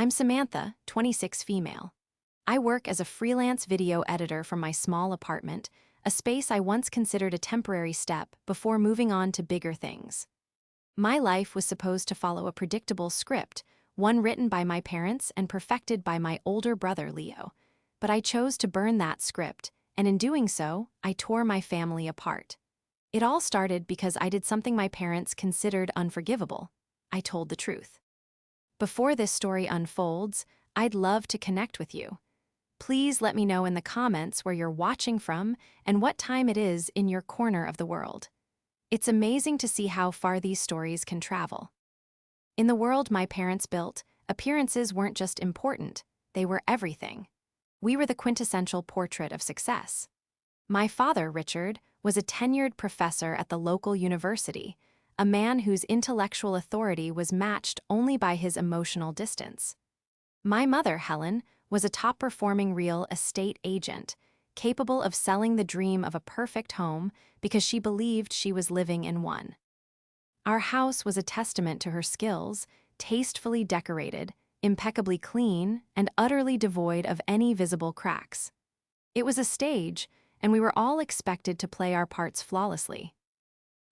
I'm Samantha, 26 female. I work as a freelance video editor from my small apartment, a space I once considered a temporary step before moving on to bigger things. My life was supposed to follow a predictable script, one written by my parents and perfected by my older brother, Leo. But I chose to burn that script, and in doing so, I tore my family apart. It all started because I did something my parents considered unforgivable. I told the truth. Before this story unfolds, I'd love to connect with you. Please let me know in the comments where you're watching from and what time it is in your corner of the world. It's amazing to see how far these stories can travel. In the world my parents built, appearances weren't just important, they were everything. We were the quintessential portrait of success. My father, Richard, was a tenured professor at the local university, a man whose intellectual authority was matched only by his emotional distance. My mother, Helen, was a top-performing real estate agent, capable of selling the dream of a perfect home because she believed she was living in one. Our house was a testament to her skills, tastefully decorated, impeccably clean, and utterly devoid of any visible cracks. It was a stage, and we were all expected to play our parts flawlessly.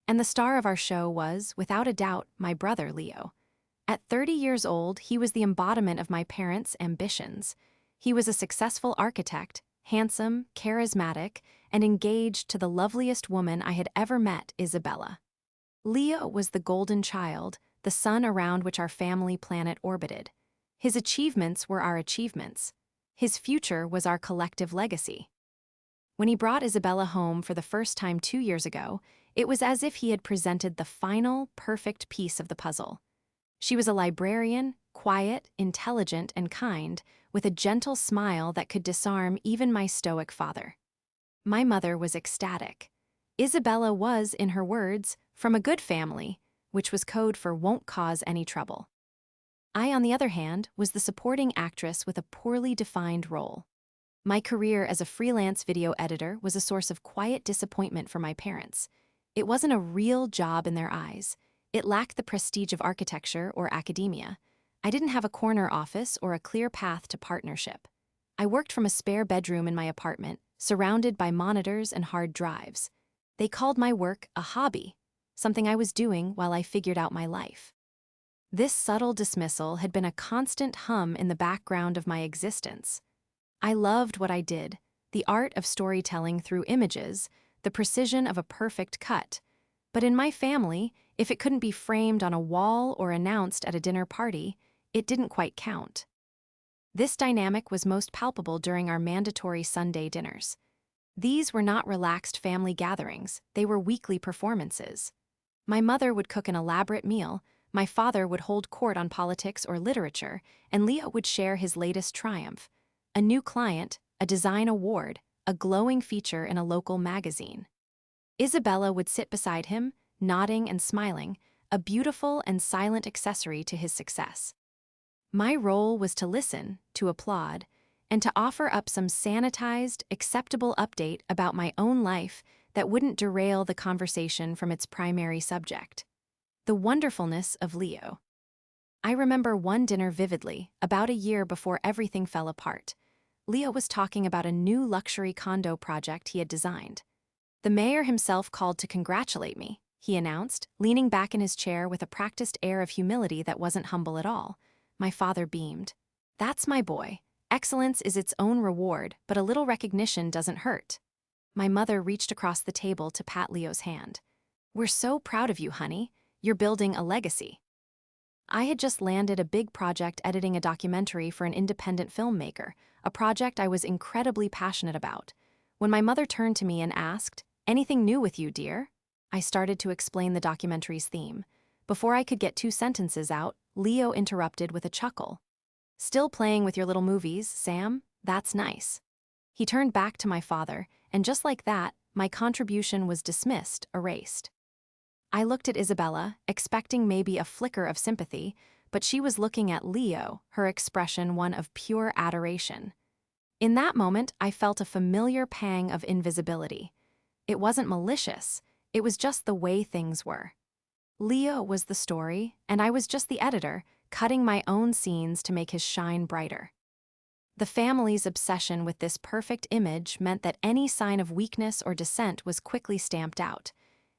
And the star of our show was, without a doubt, my brother, Leo. At 30 years old, he was the embodiment of my parents' ambitions. He was a successful architect, handsome, charismatic, and engaged to the loveliest woman I had ever met, Isabella. Leo was the golden child, the sun around which our family planet orbited. His achievements were our achievements. His future was our collective legacy. When he brought Isabella home for the first time 2 years ago, it was as if he had presented the final, perfect piece of the puzzle. She was a librarian, quiet, intelligent, and kind, with a gentle smile that could disarm even my stoic father. My mother was ecstatic. Isabella was, in her words, from a good family, which was code for won't cause any trouble. I, on the other hand, was the supporting actress with a poorly defined role. My career as a freelance video editor was a source of quiet disappointment for my parents. It wasn't a real job in their eyes. It lacked the prestige of architecture or academia. I didn't have a corner office or a clear path to partnership. I worked from a spare bedroom in my apartment, surrounded by monitors and hard drives. They called my work a hobby, something I was doing while I figured out my life. This subtle dismissal had been a constant hum in the background of my existence. I loved what I did, the art of storytelling through images, the precision of a perfect cut. But in my family, if it couldn't be framed on a wall or announced at a dinner party, it didn't quite count. This dynamic was most palpable during our mandatory Sunday dinners. These were not relaxed family gatherings, they were weekly performances. My mother would cook an elaborate meal, my father would hold court on politics or literature, and Leo would share his latest triumph: a new client, a design award, a glowing feature in a local magazine. Isabella would sit beside him, nodding and smiling, a beautiful and silent accessory to his success. My role was to listen, to applaud, and to offer up some sanitized, acceptable update about my own life that wouldn't derail the conversation from its primary subject: the wonderfulness of Leo. I remember one dinner vividly, about a year before everything fell apart. Leo was talking about a new luxury condo project he had designed. "The mayor himself called to congratulate me," he announced, leaning back in his chair with a practiced air of humility that wasn't humble at all. My father beamed. "That's my boy. Excellence is its own reward, but a little recognition doesn't hurt." My mother reached across the table to pat Leo's hand. "We're so proud of you, honey. You're building a legacy." I had just landed a big project editing a documentary for an independent filmmaker, a project I was incredibly passionate about. When my mother turned to me and asked, "Anything new with you, dear?" I started to explain the documentary's theme. Before I could get 2 sentences out, Leo interrupted with a chuckle. "Still playing with your little movies, Sam? That's nice." He turned back to my father, and just like that, my contribution was dismissed, erased. I looked at Isabella, expecting maybe a flicker of sympathy, but she was looking at Leo, her expression one of pure adoration. In that moment, I felt a familiar pang of invisibility. It wasn't malicious, it was just the way things were. Leo was the story, and I was just the editor, cutting my own scenes to make his shine brighter. The family's obsession with this perfect image meant that any sign of weakness or dissent was quickly stamped out.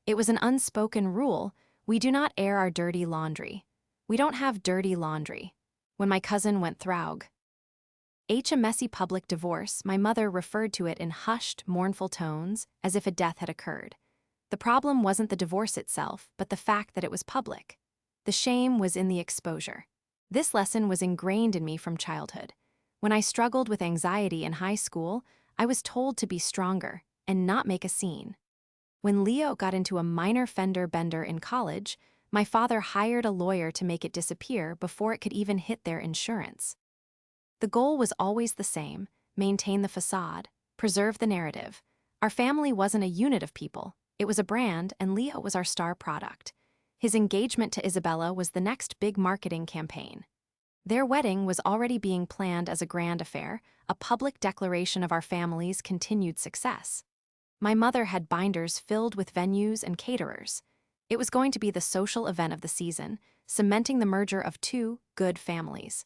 It was an unspoken rule: we do not air our dirty laundry. We don't have dirty laundry. When my cousin went through a messy public divorce, my mother referred to it in hushed, mournful tones, as if a death had occurred. The problem wasn't the divorce itself, but the fact that it was public. The shame was in the exposure. This lesson was ingrained in me from childhood. When I struggled with anxiety in high school, I was told to be stronger and not make a scene. When Leo got into a minor fender bender in college, my father hired a lawyer to make it disappear before it could even hit their insurance. The goal was always the same: maintain the facade, preserve the narrative. Our family wasn't a unit of people, it was a brand, and Leo was our star product. His engagement to Isabella was the next big marketing campaign. Their wedding was already being planned as a grand affair, a public declaration of our family's continued success. My mother had binders filled with venues and caterers. It was going to be the social event of the season, cementing the merger of two good families.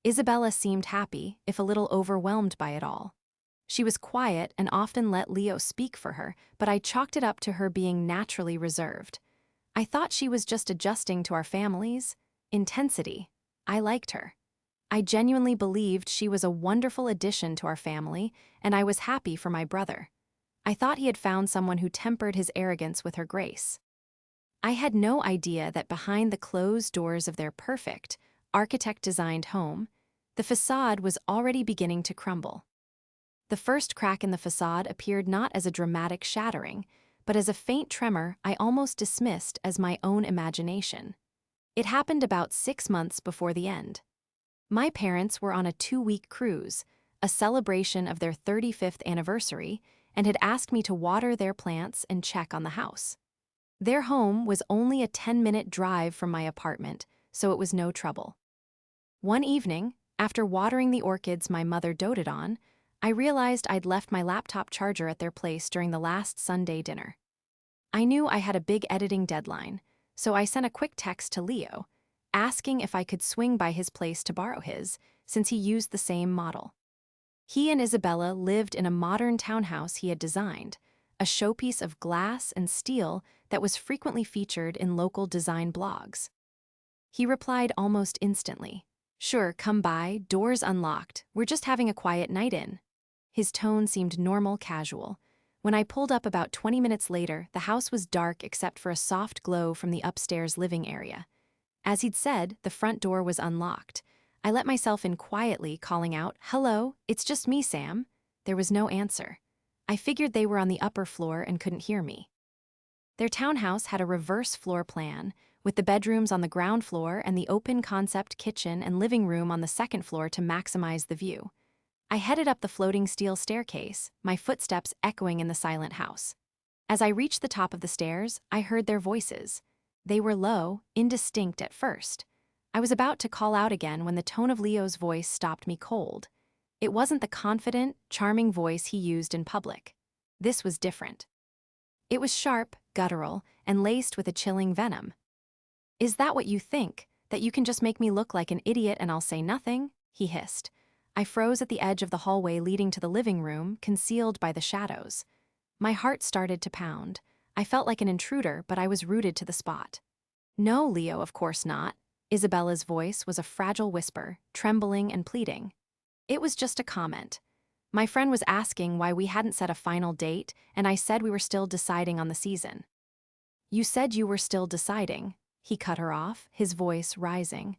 Isabella seemed happy, if a little overwhelmed by it all. She was quiet and often let Leo speak for her, but I chalked it up to her being naturally reserved. I thought she was just adjusting to our family's intensity. I liked her. I genuinely believed she was a wonderful addition to our family, and I was happy for my brother. I thought he had found someone who tempered his arrogance with her grace. I had no idea that behind the closed doors of their perfect, architect-designed home, the facade was already beginning to crumble. The first crack in the facade appeared not as a dramatic shattering, but as a faint tremor I almost dismissed as my own imagination. It happened about 6 months before the end. My parents were on a 2-week cruise, a celebration of their 35th anniversary, and had asked me to water their plants and check on the house. Their home was only a 10-minute drive from my apartment, so it was no trouble. One evening, after watering the orchids my mother doted on, I realized I'd left my laptop charger at their place during the last Sunday dinner. I knew I had a big editing deadline, so I sent a quick text to Leo, asking if I could swing by his place to borrow his, since he used the same model. He and Isabella lived in a modern townhouse he had designed, a showpiece of glass and steel that was frequently featured in local design blogs. He replied almost instantly, "Sure, come by, doors unlocked, we're just having a quiet night in." His tone seemed normal, casual. When I pulled up about 20 minutes later, the house was dark except for a soft glow from the upstairs living area. As he'd said, the front door was unlocked. I let myself in quietly, calling out, "Hello, it's just me, Sam." There was no answer. I figured they were on the upper floor and couldn't hear me. Their townhouse had a reverse floor plan, with the bedrooms on the ground floor and the open-concept kitchen and living room on the second floor to maximize the view. I headed up the floating steel staircase, my footsteps echoing in the silent house. As I reached the top of the stairs, I heard their voices. They were low, indistinct at first. I was about to call out again when the tone of Leo's voice stopped me cold. It wasn't the confident, charming voice he used in public. This was different. It was sharp, guttural, and laced with a chilling venom. "Is that what you think? That you can just make me look like an idiot and I'll say nothing?" he hissed. I froze at the edge of the hallway leading to the living room, concealed by the shadows. My heart started to pound. I felt like an intruder, but I was rooted to the spot. "No, Leo, of course not." Isabella's voice was a fragile whisper, trembling and pleading. "It was just a comment. My friend was asking why we hadn't set a final date, and I said we were still deciding on the season." "You said you were still deciding," he cut her off, his voice rising.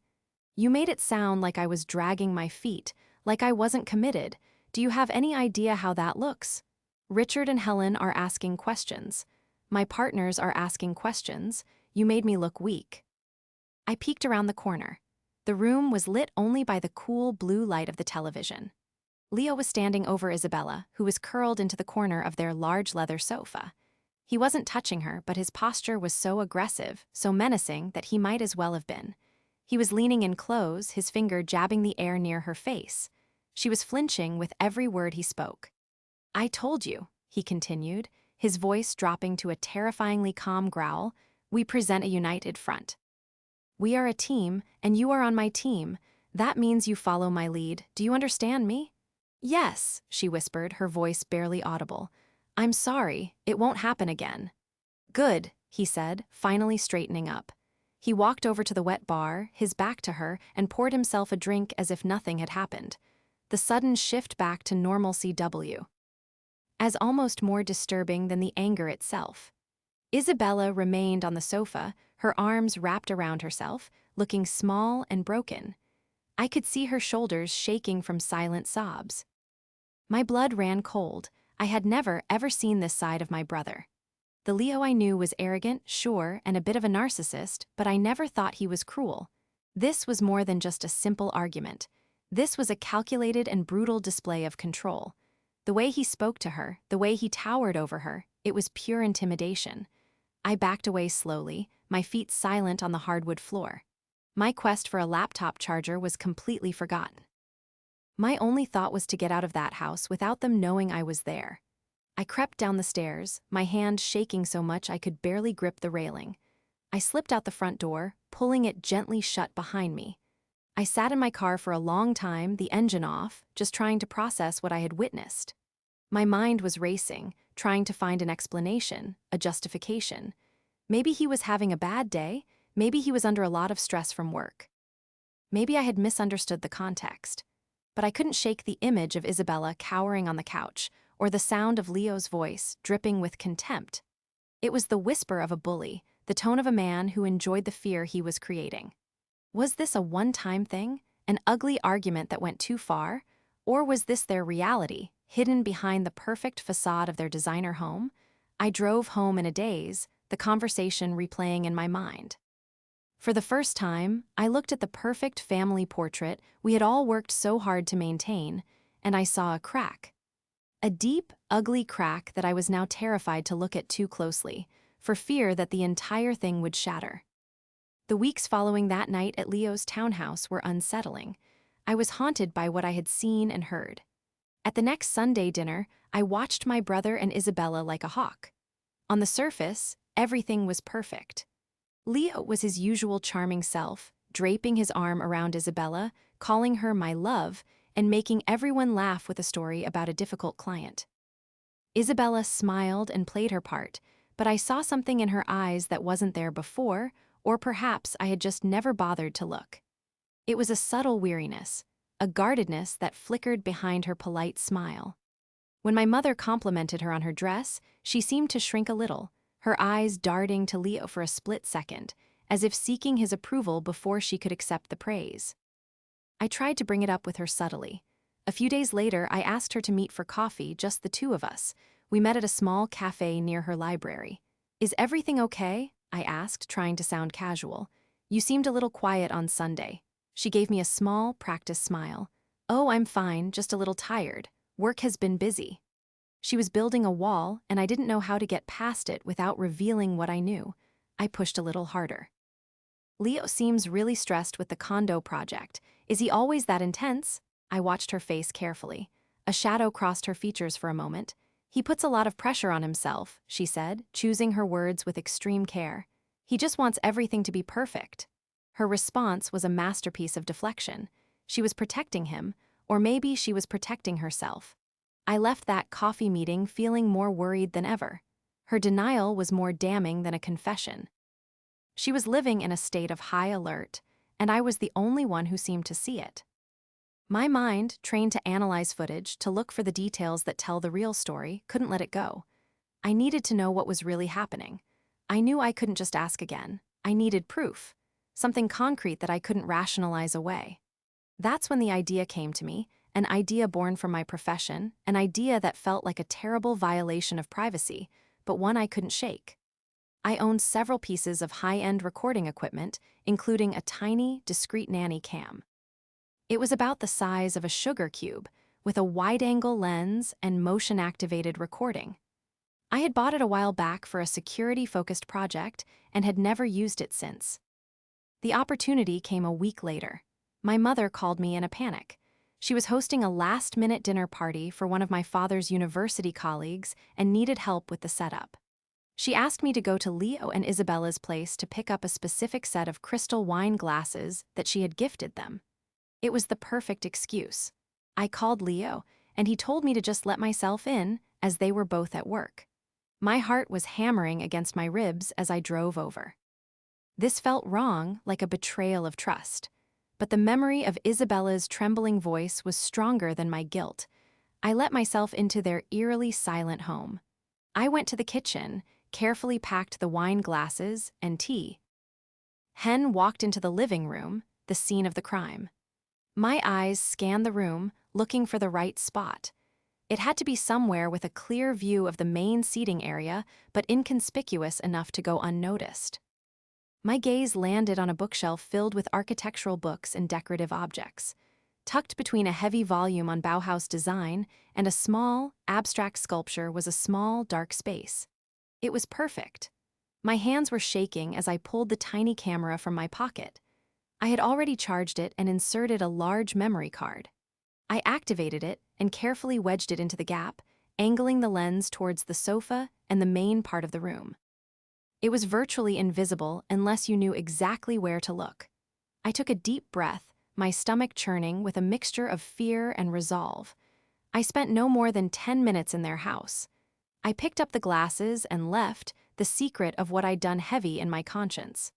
"You made it sound like I was dragging my feet, like I wasn't committed. Do you have any idea how that looks? Richard and Helen are asking questions. My partners are asking questions. You made me look weak." I peeked around the corner. The room was lit only by the cool blue light of the television. Leo was standing over Isabella, who was curled into the corner of their large leather sofa. He wasn't touching her, but his posture was so aggressive, so menacing, that he might as well have been. He was leaning in close, his finger jabbing the air near her face. She was flinching with every word he spoke. "I told you," he continued, his voice dropping to a terrifyingly calm growl, "we present a united front." We are a team, and you are on my team. That means you follow my lead. Do you understand me? Yes, she whispered, her voice barely audible. I'm sorry, it won't happen again. Good, he said, finally straightening up. He walked over to the wet bar, his back to her, and poured himself a drink as if nothing had happened. The sudden shift back to normalcy as almost more disturbing than the anger itself. Isabella remained on the sofa, her arms wrapped around herself, looking small and broken. I could see her shoulders shaking from silent sobs. My blood ran cold. I had never, ever seen this side of my brother. The Leo I knew was arrogant, sure, and a bit of a narcissist, but I never thought he was cruel. This was more than just a simple argument. This was a calculated and brutal display of control. The way he spoke to her, the way he towered over her, it was pure intimidation. I backed away slowly, my feet silent on the hardwood floor. My quest for a laptop charger was completely forgotten. My only thought was to get out of that house without them knowing I was there. I crept down the stairs, my hand shaking so much I could barely grip the railing. I slipped out the front door, pulling it gently shut behind me. I sat in my car for a long time, the engine off, just trying to process what I had witnessed. My mind was racing, trying to find an explanation, a justification. Maybe he was having a bad day, maybe he was under a lot of stress from work. Maybe I had misunderstood the context. But I couldn't shake the image of Isabella cowering on the couch, or the sound of Leo's voice dripping with contempt. It was the whisper of a bully, the tone of a man who enjoyed the fear he was creating. Was this a one-time thing, an ugly argument that went too far, or was this their reality, hidden behind the perfect facade of their designer home? I drove home in a daze, the conversation replaying in my mind. For the first time, I looked at the perfect family portrait we had all worked so hard to maintain, and I saw a crack. A deep, ugly crack that I was now terrified to look at too closely, for fear that the entire thing would shatter. The weeks following that night at Leo's townhouse were unsettling. I was haunted by what I had seen and heard. At the next Sunday dinner, I watched my brother and Isabella like a hawk. On the surface, everything was perfect. Leo was his usual charming self, draping his arm around Isabella, calling her my love, and making everyone laugh with a story about a difficult client. Isabella smiled and played her part, but I saw something in her eyes that wasn't there before, or perhaps I had just never bothered to look. It was a subtle weariness, a guardedness that flickered behind her polite smile. When my mother complimented her on her dress, she seemed to shrink a little, her eyes darting to Leo for a split second, as if seeking his approval before she could accept the praise. I tried to bring it up with her subtly. A few days later, I asked her to meet for coffee, just the two of us. We met at a small cafe near her library. Is everything okay? I asked, trying to sound casual. You seemed a little quiet on Sunday. She gave me a small, practiced smile. Oh, I'm fine, just a little tired. Work has been busy. She was building a wall, and I didn't know how to get past it without revealing what I knew. I pushed a little harder. Leo seems really stressed with the condo project. Is he always that intense? I watched her face carefully. A shadow crossed her features for a moment. He puts a lot of pressure on himself, she said, choosing her words with extreme care. He just wants everything to be perfect. Her response was a masterpiece of deflection. She was protecting him, or maybe she was protecting herself. I left that coffee meeting feeling more worried than ever. Her denial was more damning than a confession. She was living in a state of high alert, and I was the only one who seemed to see it. My mind, trained to analyze footage, to look for the details that tell the real story, couldn't let it go. I needed to know what was really happening. I knew I couldn't just ask again. I needed proof, something concrete that I couldn't rationalize away. That's when the idea came to me, an idea born from my profession, an idea that felt like a terrible violation of privacy, but one I couldn't shake. I owned several pieces of high-end recording equipment, including a tiny, discreet nanny cam. It was about the size of a sugar cube, with a wide-angle lens and motion-activated recording. I had bought it a while back for a security-focused project and had never used it since. The opportunity came a week later. My mother called me in a panic. She was hosting a last-minute dinner party for one of my father's university colleagues and needed help with the setup. She asked me to go to Leo and Isabella's place to pick up a specific set of crystal wine glasses that she had gifted them. It was the perfect excuse. I called Leo, and he told me to just let myself in, as they were both at work. My heart was hammering against my ribs as I drove over. This felt wrong, like a betrayal of trust. But the memory of Isabella's trembling voice was stronger than my guilt. I let myself into their eerily silent home. I went to the kitchen, carefully packed the wine glasses and tea. Hen walked into the living room, the scene of the crime. My eyes scanned the room, looking for the right spot. It had to be somewhere with a clear view of the main seating area, but inconspicuous enough to go unnoticed. My gaze landed on a bookshelf filled with architectural books and decorative objects. Tucked between a heavy volume on Bauhaus design and a small, abstract sculpture was a small, dark space. It was perfect. My hands were shaking as I pulled the tiny camera from my pocket. I had already charged it and inserted a large memory card. I activated it and carefully wedged it into the gap, angling the lens towards the sofa and the main part of the room. It was virtually invisible unless you knew exactly where to look. I took a deep breath, my stomach churning with a mixture of fear and resolve. I spent no more than 10 minutes in their house. I picked up the glasses and left, the secret of what I'd done heavy in my conscience.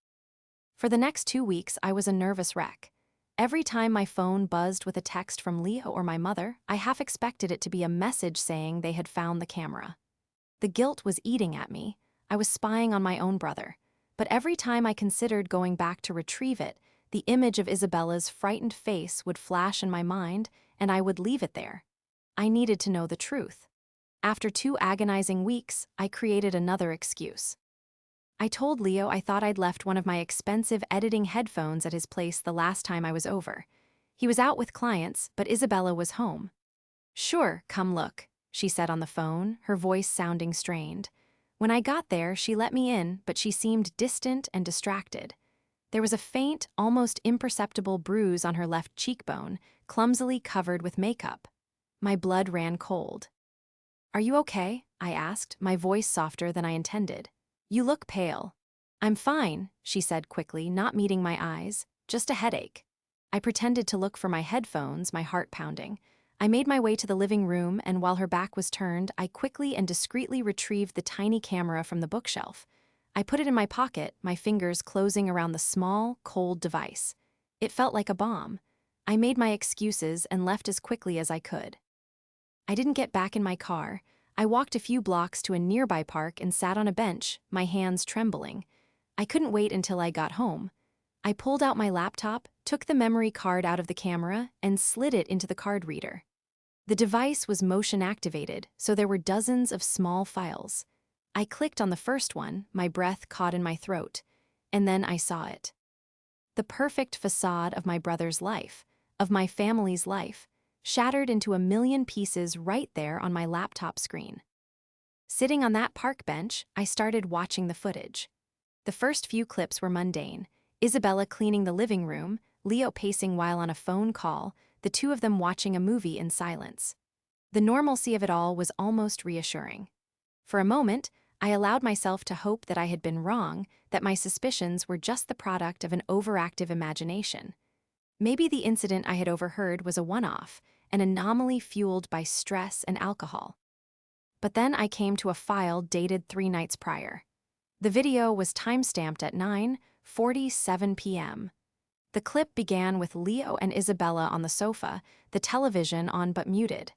For the next 2 weeks, I was a nervous wreck. Every time my phone buzzed with a text from Leo or my mother, I half expected it to be a message saying they had found the camera. The guilt was eating at me. I was spying on my own brother. But every time I considered going back to retrieve it, the image of Isabella's frightened face would flash in my mind, and I would leave it there. I needed to know the truth. After 2 agonizing weeks, I created another excuse. I told Leo I thought I'd left one of my expensive editing headphones at his place the last time I was over. He was out with clients, but Isabella was home. "Sure, come look," she said on the phone, her voice sounding strained. When I got there, she let me in, but she seemed distant and distracted. There was a faint, almost imperceptible bruise on her left cheekbone, clumsily covered with makeup. My blood ran cold. "Are you okay?" I asked, my voice softer than I intended. "You look pale." "I'm fine," she said quickly, not meeting my eyes. "Just a headache." I pretended to look for my headphones, my heart pounding. I made my way to the living room, and while her back was turned, I quickly and discreetly retrieved the tiny camera from the bookshelf. I put it in my pocket, my fingers closing around the small, cold device. It felt like a bomb. I made my excuses and left as quickly as I could. I didn't get back in my car. I walked a few blocks to a nearby park and sat on a bench, my hands trembling. I couldn't wait until I got home. I pulled out my laptop, took the memory card out of the camera, and slid it into the card reader. The device was motion-activated, so there were dozens of small files. I clicked on the first one, my breath caught in my throat, and then I saw it. The perfect facade of my brother's life, of my family's life, shattered into a million pieces right there on my laptop screen. Sitting on that park bench, I started watching the footage. The first few clips were mundane. Isabella cleaning the living room, Leo pacing while on a phone call, the two of them watching a movie in silence. The normalcy of it all was almost reassuring. For a moment, I allowed myself to hope that I had been wrong, that my suspicions were just the product of an overactive imagination. Maybe the incident I had overheard was a one-off, an anomaly fueled by stress and alcohol. But then I came to a file dated 3 nights prior. The video was timestamped at 9:47 p.m. The clip began with Leo and Isabella on the sofa, the television on but muted.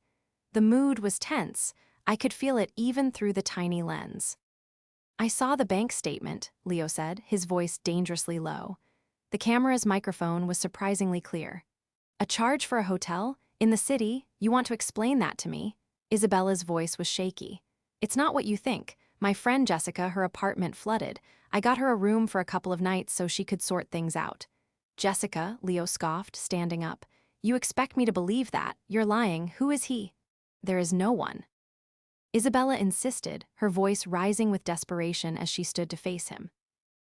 The mood was tense. I could feel it even through the tiny lens. "I saw the bank statement," Leo said, his voice dangerously low. The camera's microphone was surprisingly clear. "A charge for a hotel? In the city? You want to explain that to me?" Isabella's voice was shaky. "It's not what you think. My friend Jessica, her apartment flooded. I got her a room for a couple of nights so she could sort things out." "Jessica," Leo scoffed, standing up. "You expect me to believe that? You're lying. Who is he?" "There is no one." Isabella insisted, her voice rising with desperation as she stood to face him.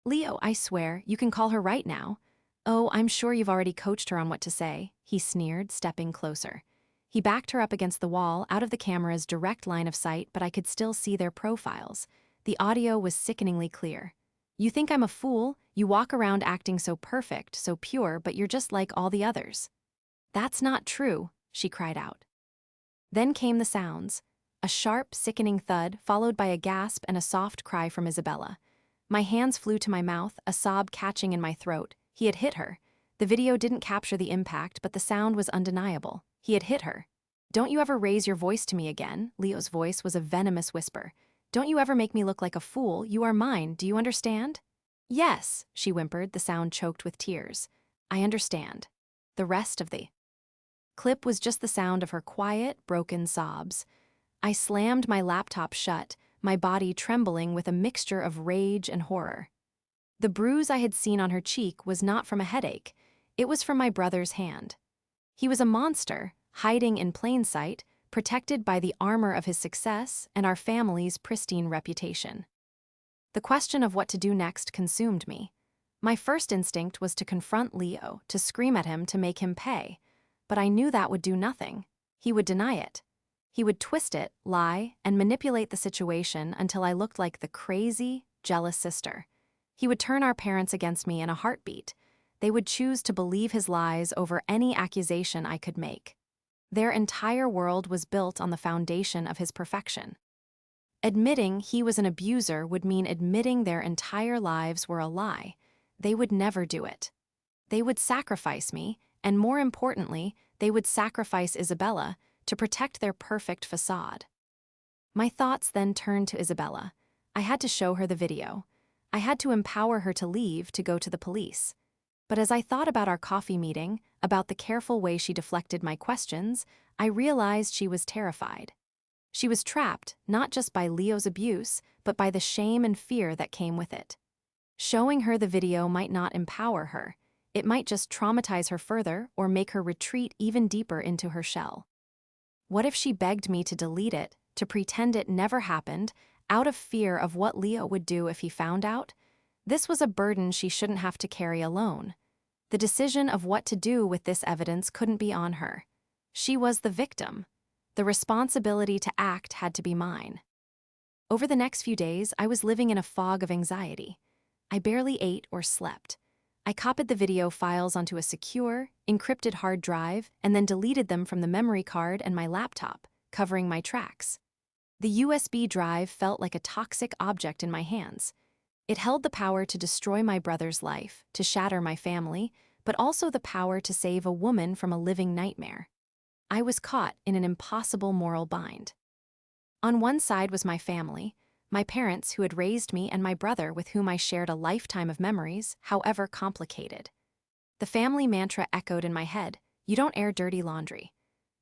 "Leo, I swear, you can call her right now." "Oh, I'm sure you've already coached her on what to say," he sneered, stepping closer. He backed her up against the wall, out of the camera's direct line of sight, but I could still see their profiles. The audio was sickeningly clear. "You think I'm a fool? You walk around acting so perfect, so pure, but you're just like all the others." "That's not true," she cried out. Then came the sounds. A sharp, sickening thud, followed by a gasp and a soft cry from Isabella. My hands flew to my mouth, a sob catching in my throat. He had hit her. The video didn't capture the impact, but the sound was undeniable. He had hit her. "Don't you ever raise your voice to me again." Leo's voice was a venomous whisper. "Don't you ever make me look like a fool. You are mine, do you understand?" "Yes," she whimpered, the sound choked with tears. "I understand." The rest of the clip was just the sound of her quiet, broken sobs. I slammed my laptop shut, my body trembling with a mixture of rage and horror. The bruise I had seen on her cheek was not from a headache. It was from my brother's hand. He was a monster, hiding in plain sight, protected by the armor of his success and our family's pristine reputation. The question of what to do next consumed me. My first instinct was to confront Leo, to scream at him, to make him pay. But I knew that would do nothing. He would deny it. He would twist it, lie, and manipulate the situation until I looked like the crazy, jealous sister. He would turn our parents against me in a heartbeat. They would choose to believe his lies over any accusation I could make. Their entire world was built on the foundation of his perfection. Admitting he was an abuser would mean admitting their entire lives were a lie. They would never do it. They would sacrifice me, and more importantly, they would sacrifice Isabella to protect their perfect facade. My thoughts then turned to Isabella. I had to show her the video. I had to empower her to leave, to go to the police. But as I thought about our coffee meeting, about the careful way she deflected my questions, I realized she was terrified. She was trapped, not just by Leo's abuse, but by the shame and fear that came with it. Showing her the video might not empower her. It might just traumatize her further or make her retreat even deeper into her shell. What if she begged me to delete it, to pretend it never happened, out of fear of what Leo would do if he found out? This was a burden she shouldn't have to carry alone. The decision of what to do with this evidence couldn't be on her. She was the victim. The responsibility to act had to be mine. Over the next few days, I was living in a fog of anxiety. I barely ate or slept. I copied the video files onto a secure, encrypted hard drive and then deleted them from the memory card and my laptop, covering my tracks. The USB drive felt like a toxic object in my hands. It held the power to destroy my brother's life, to shatter my family, but also the power to save a woman from a living nightmare. I was caught in an impossible moral bind. On one side was my family, my parents who had raised me, and my brother with whom I shared a lifetime of memories, however complicated. The family mantra echoed in my head: you don't air dirty laundry.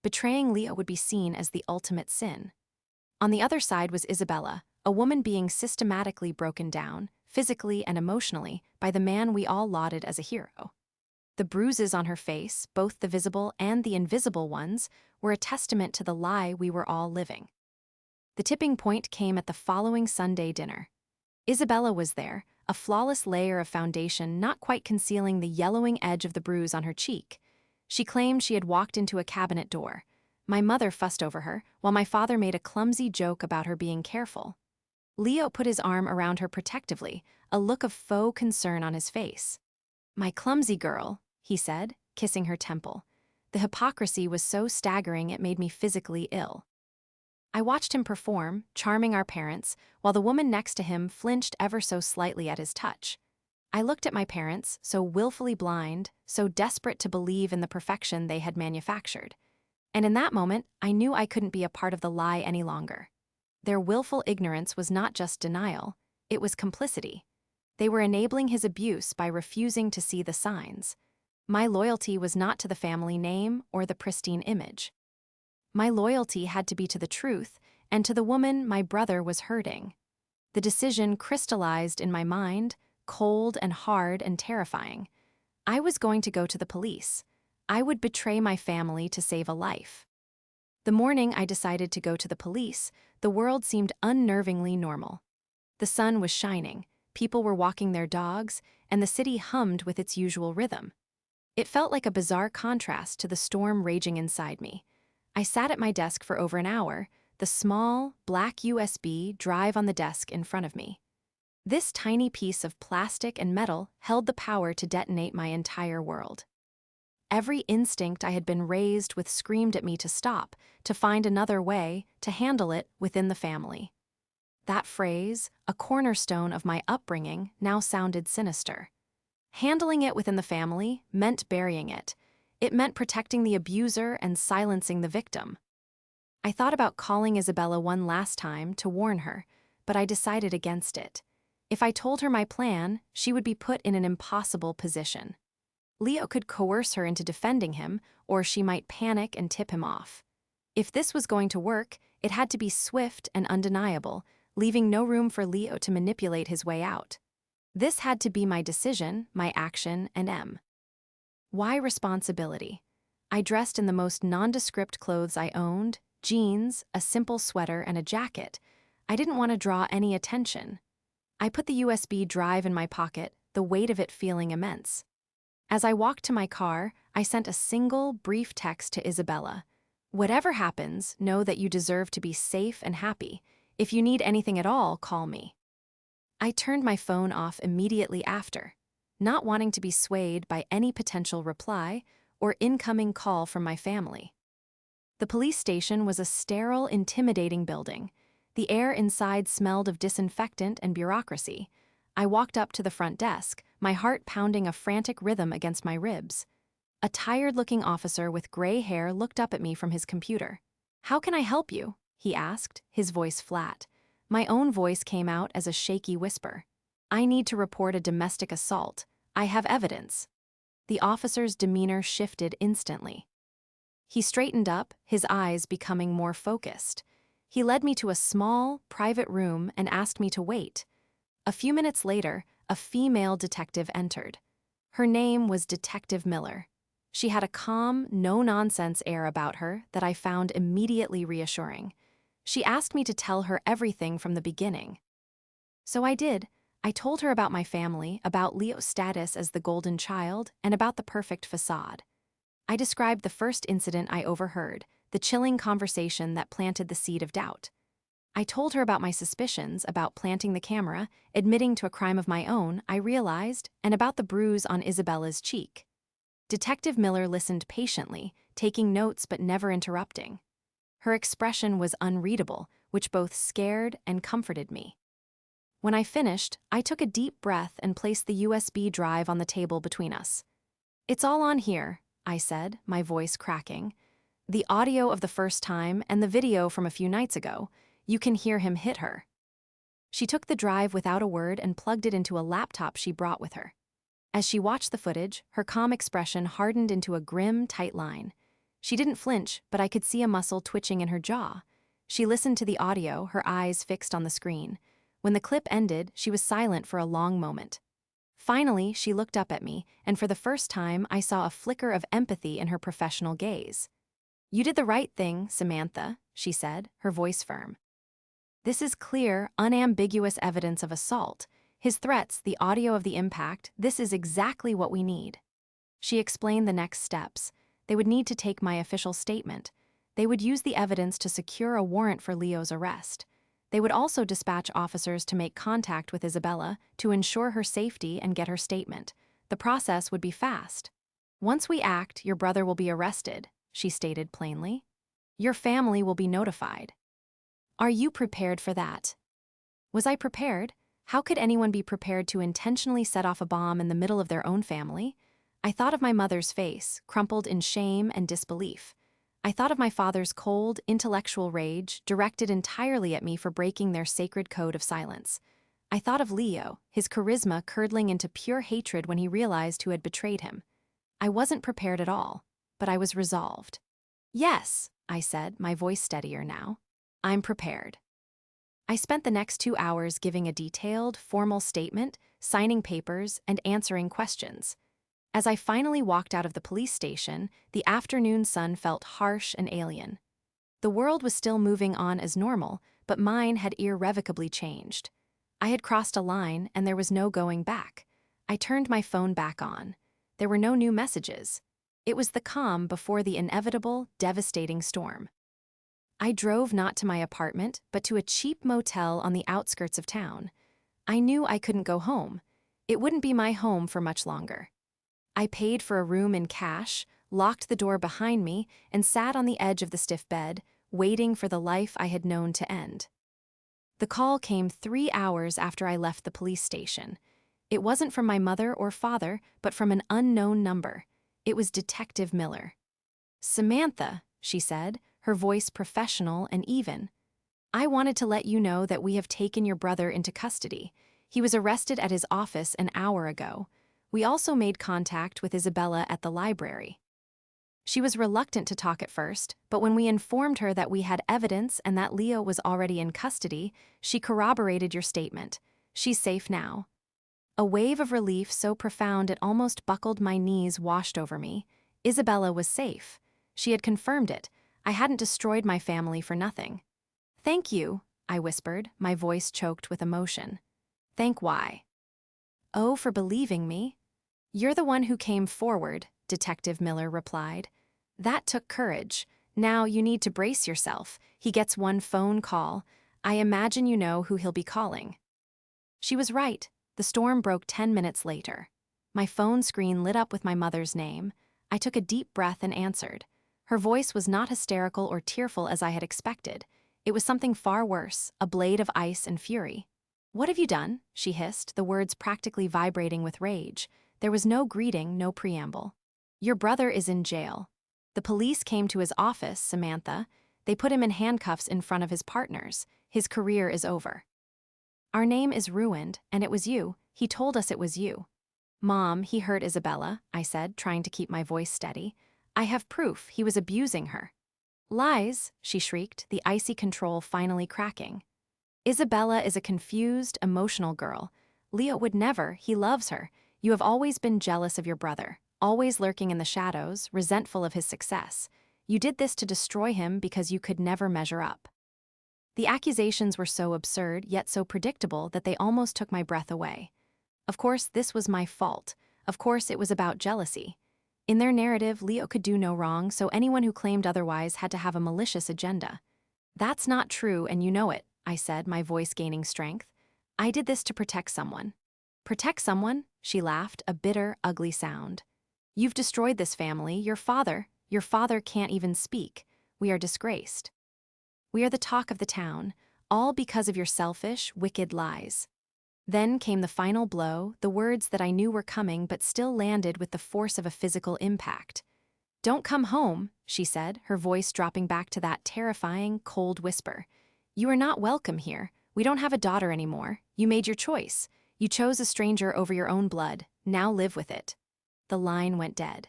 Betraying Leo would be seen as the ultimate sin. On the other side was Isabella, a woman being systematically broken down, physically and emotionally, by the man we all lauded as a hero. The bruises on her face, both the visible and the invisible ones, were a testament to the lie we were all living. The tipping point came at the following Sunday dinner. Isabella was there, a flawless layer of foundation not quite concealing the yellowing edge of the bruise on her cheek. She claimed she had walked into a cabinet door. My mother fussed over her, while my father made a clumsy joke about her being careful. Leo put his arm around her protectively, a look of faux concern on his face. "My clumsy girl," he said, kissing her temple. The hypocrisy was so staggering it made me physically ill. I watched him perform, charming our parents, while the woman next to him flinched ever so slightly at his touch. I looked at my parents, so willfully blind, so desperate to believe in the perfection they had manufactured. And in that moment, I knew I couldn't be a part of the lie any longer. Their willful ignorance was not just denial, it was complicity. They were enabling his abuse by refusing to see the signs. My loyalty was not to the family name or the pristine image. My loyalty had to be to the truth and to the woman my brother was hurting. The decision crystallized in my mind, cold and hard and terrifying. I was going to go to the police. I would betray my family to save a life. The morning I decided to go to the police, the world seemed unnervingly normal. The sun was shining, people were walking their dogs, and the city hummed with its usual rhythm. It felt like a bizarre contrast to the storm raging inside me. I sat at my desk for over an hour, the small, black USB drive on the desk in front of me. This tiny piece of plastic and metal held the power to detonate my entire world. Every instinct I had been raised with screamed at me to stop, to find another way, to handle it within the family. That phrase, a cornerstone of my upbringing, now sounded sinister. Handling it within the family meant burying it. It meant protecting the abuser and silencing the victim. I thought about calling Isabella one last time to warn her, but I decided against it. If I told her my plan, she would be put in an impossible position. Leo could coerce her into defending him, or she might panic and tip him off. If this was going to work, it had to be swift and undeniable, leaving no room for Leo to manipulate his way out. This had to be my decision, my action, and Why responsibility? I dressed in the most nondescript clothes I owned, jeans, a simple sweater, and a jacket. I didn't want to draw any attention. I put the USB drive in my pocket, the weight of it feeling immense. As I walked to my car, I sent a single, brief text to Isabella. Whatever happens, know that you deserve to be safe and happy. If you need anything at all, call me. I turned my phone off immediately after, not wanting to be swayed by any potential reply or incoming call from my family. The police station was a sterile, intimidating building. The air inside smelled of disinfectant and bureaucracy. I walked up to the front desk, my heart pounding a frantic rhythm against my ribs. A tired-looking officer with gray hair looked up at me from his computer. "How can I help you?" he asked, his voice flat. My own voice came out as a shaky whisper. "I need to report a domestic assault. I have evidence." The officer's demeanor shifted instantly. He straightened up, his eyes becoming more focused. He led me to a small, private room and asked me to wait. A few minutes later, a female detective entered. Her name was Detective Miller. She had a calm, no-nonsense air about her that I found immediately reassuring. She asked me to tell her everything from the beginning. So I did. I told her about my family, about Leo's status as the golden child, and about the perfect facade. I described the first incident I overheard, the chilling conversation that planted the seed of doubt. I told her about my suspicions, about planting the camera, admitting to a crime of my own, I realized, and about the bruise on Isabella's cheek. Detective Miller listened patiently, taking notes but never interrupting. Her expression was unreadable, which both scared and comforted me. When I finished, I took a deep breath and placed the USB drive on the table between us. "It's all on here," I said, my voice cracking. "The audio of the first time and the video from a few nights ago. You can hear him hit her." She took the drive without a word and plugged it into a laptop she brought with her. As she watched the footage, her calm expression hardened into a grim, tight line. She didn't flinch, but I could see a muscle twitching in her jaw. She listened to the audio, her eyes fixed on the screen. When the clip ended, she was silent for a long moment. Finally, she looked up at me, and for the first time, I saw a flicker of empathy in her professional gaze. "You did the right thing, Samantha," she said, her voice firm. "This is clear, unambiguous evidence of assault. His threats, the audio of the impact, this is exactly what we need." She explained the next steps. They would need to take my official statement. They would use the evidence to secure a warrant for Leo's arrest. They would also dispatch officers to make contact with Isabella to ensure her safety and get her statement. The process would be fast. "Once we act, your brother will be arrested," she stated plainly. "Your family will be notified." Are you prepared for that? Was I prepared? How could anyone be prepared to intentionally set off a bomb in the middle of their own family? I thought of my mother's face, crumpled in shame and disbelief. I thought of my father's cold, intellectual rage, directed entirely at me for breaking their sacred code of silence. I thought of Leo, his charisma curdling into pure hatred when he realized who had betrayed him. I wasn't prepared at all, but I was resolved. "Yes," I said, my voice steadier now. "I'm prepared." I spent the next 2 hours giving a detailed, formal statement, signing papers, and answering questions. As I finally walked out of the police station, the afternoon sun felt harsh and alien. The world was still moving on as normal, but mine had irrevocably changed. I had crossed a line, and there was no going back. I turned my phone back on. There were no new messages. It was the calm before the inevitable, devastating storm. I drove not to my apartment, but to a cheap motel on the outskirts of town. I knew I couldn't go home. It wouldn't be my home for much longer. I paid for a room in cash, locked the door behind me, and sat on the edge of the stiff bed, waiting for the life I had known to end. The call came 3 hours after I left the police station. It wasn't from my mother or father, but from an unknown number. It was Detective Miller. "Samantha," she said, her voice professional and even. "I wanted to let you know that we have taken your brother into custody. He was arrested at his office an hour ago. We also made contact with Isabella at the library." She was reluctant to talk at first, but when we informed her that we had evidence and that Leo was already in custody, she corroborated your statement. She's safe now. A wave of relief so profound it almost buckled my knees washed over me. Isabella was safe. She had confirmed it. I hadn't destroyed my family for nothing. "Thank you," I whispered, my voice choked with emotion. "Thank why?" "Oh, for believing me." "You're the one who came forward," Detective Miller replied. "That took courage. Now you need to brace yourself. He gets one phone call. I imagine you know who he'll be calling." She was right. The storm broke 10 minutes later. My phone screen lit up with my mother's name. I took a deep breath and answered. Her voice was not hysterical or tearful as I had expected. It was something far worse, a blade of ice and fury. "What have you done?" she hissed, the words practically vibrating with rage. There was no greeting, no preamble. "Your brother is in jail. The police came to his office, Samantha. They put him in handcuffs in front of his partners. His career is over. Our name is ruined, and it was you. He told us it was you." "Mom, he hurt Isabella," I said, trying to keep my voice steady. "I have proof he was abusing her." "Lies," she shrieked, the icy control finally cracking. "Isabella is a confused, emotional girl. Leo would never, he loves her. You have always been jealous of your brother, always lurking in the shadows, resentful of his success. You did this to destroy him because you could never measure up." The accusations were so absurd, yet so predictable that they almost took my breath away. Of course, this was my fault. Of course, it was about jealousy. In their narrative, Leo could do no wrong, so anyone who claimed otherwise had to have a malicious agenda. "That's not true, and you know it," I said, my voice gaining strength. "I did this to protect someone." "Protect someone?" she laughed, a bitter, ugly sound. "You've destroyed this family. Your father can't even speak. We are disgraced. We are the talk of the town, all because of your selfish, wicked lies." Then came the final blow, the words that I knew were coming but still landed with the force of a physical impact. "Don't come home," she said, her voice dropping back to that terrifying, cold whisper. "You are not welcome here. We don't have a daughter anymore. You made your choice. You chose a stranger over your own blood. Now live with it." The line went dead.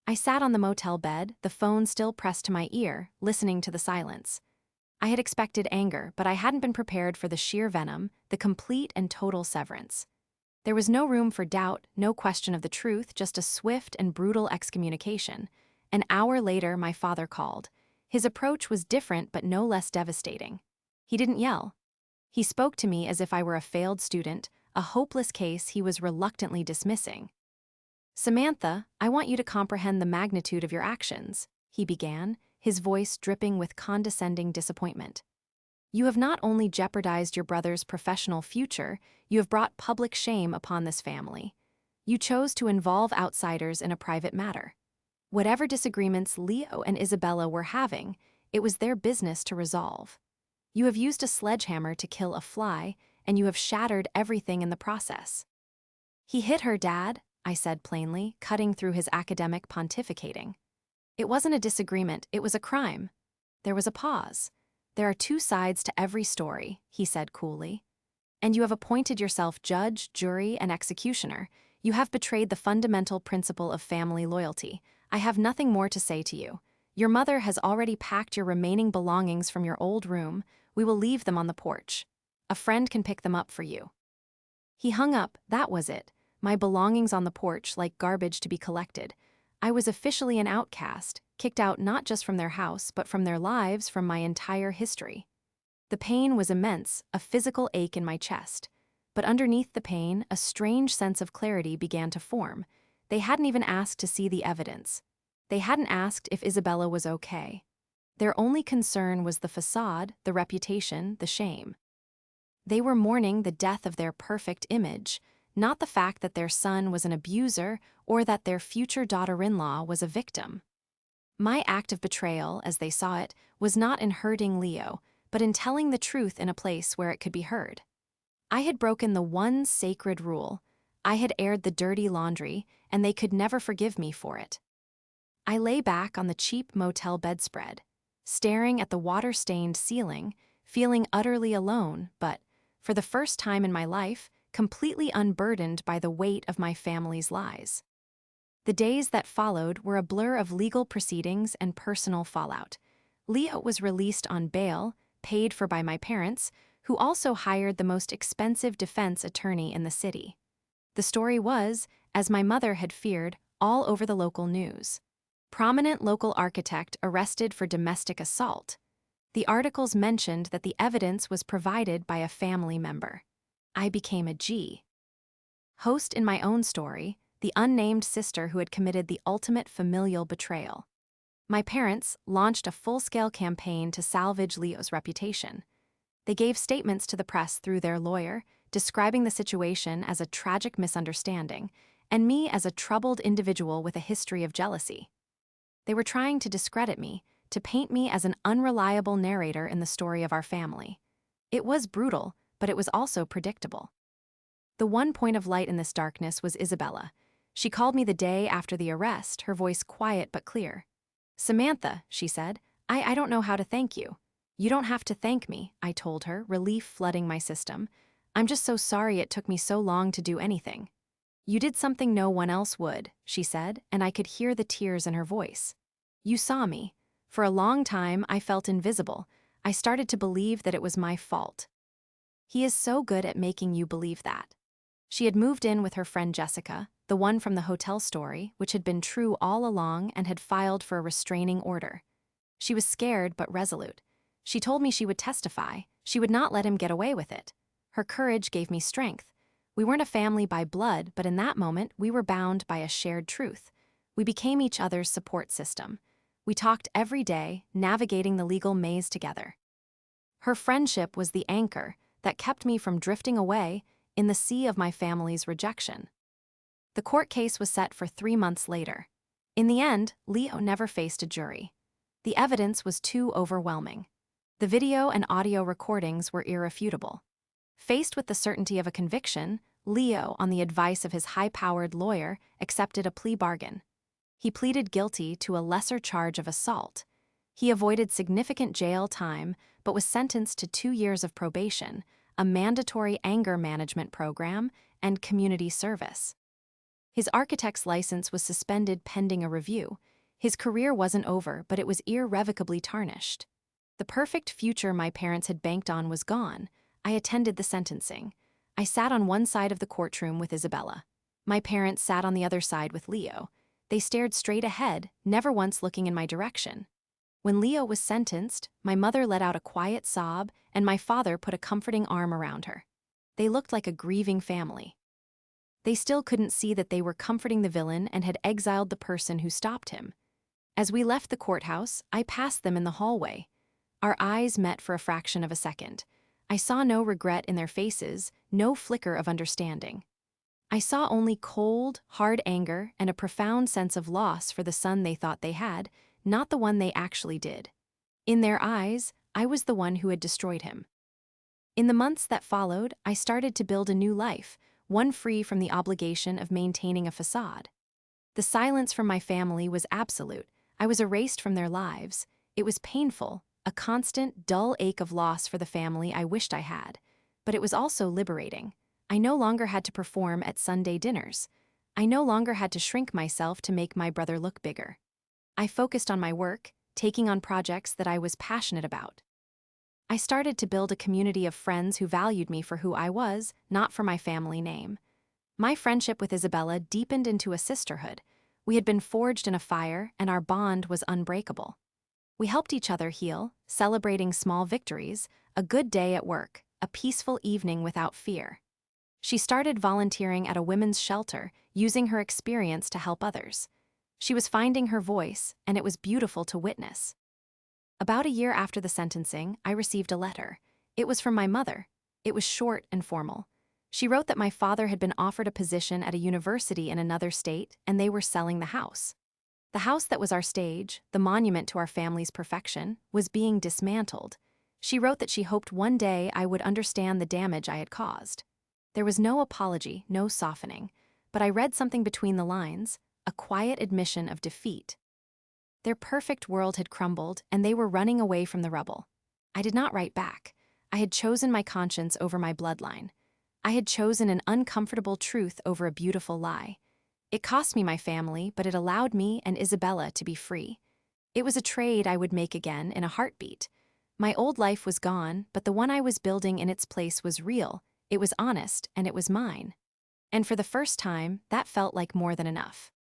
I sat on the motel bed, the phone still pressed to my ear, listening to the silence. I had expected anger, but I hadn't been prepared for the sheer venom, the complete and total severance. There was no room for doubt, no question of the truth, just a swift and brutal excommunication. An hour later, my father called. His approach was different but no less devastating. He didn't yell. He spoke to me as if I were a failed student, a hopeless case he was reluctantly dismissing. "Samantha, I want you to comprehend the magnitude of your actions," he began, his voice dripping with condescending disappointment. "You have not only jeopardized your brother's professional future, you have brought public shame upon this family. You chose to involve outsiders in a private matter. Whatever disagreements Leo and Isabella were having, it was their business to resolve. You have used a sledgehammer to kill a fly, and you have shattered everything in the process." "He hit her, Dad," I said plainly, cutting through his academic pontificating. "It wasn't a disagreement, it was a crime." There was a pause. "There are two sides to every story," he said coolly. "And you have appointed yourself judge, jury, and executioner. You have betrayed the fundamental principle of family loyalty. I have nothing more to say to you. Your mother has already packed your remaining belongings from your old room. We will leave them on the porch. A friend can pick them up for you." He hung up, that was it. My belongings on the porch like garbage to be collected. I was officially an outcast, kicked out not just from their house, but from their lives, from my entire history. The pain was immense, a physical ache in my chest. But underneath the pain, a strange sense of clarity began to form. They hadn't even asked to see the evidence. They hadn't asked if Isabella was okay. Their only concern was the facade, the reputation, the shame. They were mourning the death of their perfect image, not the fact that their son was an abuser or that their future daughter-in-law was a victim. My act of betrayal, as they saw it, was not in hurting Leo, but in telling the truth in a place where it could be heard. I had broken the one sacred rule. I had aired the dirty laundry, and they could never forgive me for it. I lay back on the cheap motel bedspread, staring at the water-stained ceiling, feeling utterly alone, but, for the first time in my life, completely unburdened by the weight of my family's lies. The days that followed were a blur of legal proceedings and personal fallout. Leo was released on bail, paid for by my parents, who also hired the most expensive defense attorney in the city. The story was, as my mother had feared, all over the local news. Prominent local architect arrested for domestic assault. The articles mentioned that the evidence was provided by a family member. I became a G. Host in my own story, the unnamed sister who had committed the ultimate familial betrayal. My parents launched a full-scale campaign to salvage Leo's reputation. They gave statements to the press through their lawyer, describing the situation as a tragic misunderstanding, and me as a troubled individual with a history of jealousy. They were trying to discredit me, to paint me as an unreliable narrator in the story of our family. It was brutal, but it was also predictable. The one point of light in this darkness was Isabella. She called me the day after the arrest, her voice quiet but clear. "Samantha," she said, I don't know how to thank you." "You don't have to thank me," I told her, relief flooding my system. "I'm just so sorry it took me so long to do anything." "You did something no one else would," she said, and I could hear the tears in her voice. "You saw me. For a long time, I felt invisible. I started to believe that it was my fault." "He is so good at making you believe that." She had moved in with her friend Jessica, the one from the hotel story, which had been true all along and had filed for a restraining order. She was scared but resolute. She told me she would testify. She would not let him get away with it. Her courage gave me strength. We weren't a family by blood, but in that moment, we were bound by a shared truth. We became each other's support system. We talked every day, navigating the legal maze together. Her friendship was the anchor that kept me from drifting away in the sea of my family's rejection. The court case was set for 3 months later. In the end, Leo never faced a jury. The evidence was too overwhelming. The video and audio recordings were irrefutable. Faced with the certainty of a conviction, Leo, on the advice of his high-powered lawyer, accepted a plea bargain. He pleaded guilty to a lesser charge of assault. He avoided significant jail time, but was sentenced to 2 years of probation, a mandatory anger management program, and community service. His architect's license was suspended pending a review. His career wasn't over, but it was irrevocably tarnished. The perfect future my parents had banked on was gone. I attended the sentencing. I sat on one side of the courtroom with Isabella. My parents sat on the other side with Leo. They stared straight ahead, never once looking in my direction. When Leo was sentenced, my mother let out a quiet sob, and my father put a comforting arm around her. They looked like a grieving family. They still couldn't see that they were comforting the villain and had exiled the person who stopped him. As we left the courthouse, I passed them in the hallway. Our eyes met for a fraction of a second. I saw no regret in their faces, no flicker of understanding. I saw only cold, hard anger and a profound sense of loss for the son they thought they had, not the one they actually did. In their eyes, I was the one who had destroyed him. In the months that followed, I started to build a new life, one free from the obligation of maintaining a facade. The silence from my family was absolute. I was erased from their lives. It was painful, a constant, dull ache of loss for the family I wished I had. But it was also liberating. I no longer had to perform at Sunday dinners. I no longer had to shrink myself to make my brother look bigger. I focused on my work, taking on projects that I was passionate about. I started to build a community of friends who valued me for who I was, not for my family name. My friendship with Isabella deepened into a sisterhood. We had been forged in a fire, and our bond was unbreakable. We helped each other heal, celebrating small victories, a good day at work, a peaceful evening without fear. She started volunteering at a women's shelter, using her experience to help others. She was finding her voice, and it was beautiful to witness. About a year after the sentencing, I received a letter. It was from my mother. It was short and formal. She wrote that my father had been offered a position at a university in another state, and they were selling the house. The house that was our stage, the monument to our family's perfection, was being dismantled. She wrote that she hoped one day I would understand the damage I had caused. There was no apology, no softening, but I read something between the lines, a quiet admission of defeat. Their perfect world had crumbled, and they were running away from the rubble. I did not write back. I had chosen my conscience over my bloodline. I had chosen an uncomfortable truth over a beautiful lie. It cost me my family, but it allowed me and Isabella to be free. It was a trade I would make again in a heartbeat. My old life was gone, but the one I was building in its place was real, it was honest, and it was mine. And for the first time, that felt like more than enough.